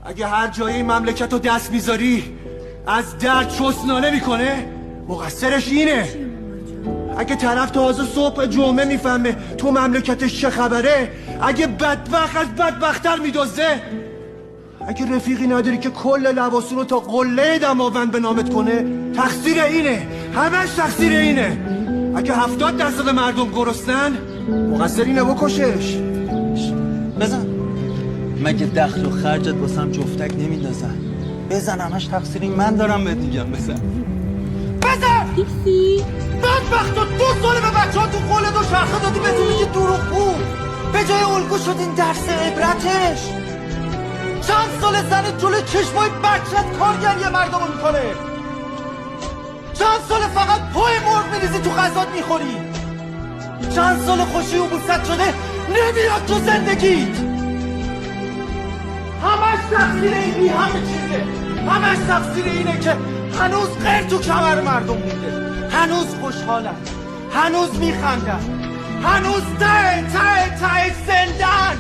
اگه هر جای این مملکت رو دست میذاری از درد چسناله میکنه، مقصرش اینه. اگه طرف تازه صبح جمعه میفهمه تو مملکتش چه خبره، اگه بدبخت از بدبختر میدزده، اگه رفیقی نداری که کل لباسون رو تا قله دماوند به نامت کنه، تقصیر اینه، همش تقصیر اینه. اگه 70% مردم گرسنن، مقصر اینه بکشش. بزن. مگه دخل و خرجت واسم جفتک نمیندازن؟ بزن، همش تقصیری من دارم بهت میگم. بزن بدبخت و 2 ساله به بچه ها تو قله دو شرخه دادی به تو میگی دروغ بود. به جای الگو شد این درس عبرتش. چند سال زنت جلوی چشمای بچت کارگری مردم رو میکنه. چند سال فقط پای مرغ میریزی تو غذات میخوری. چند سال خوشی و بوست شده نمیاد تو زندگیت. همش تقصیر این همه چیزه. همش تقصیر اینه که هنوز غیر تو کمر مردم مونده. هنوز خوشحالن، هنوز میخندن، هنوز ته ته ته زندن.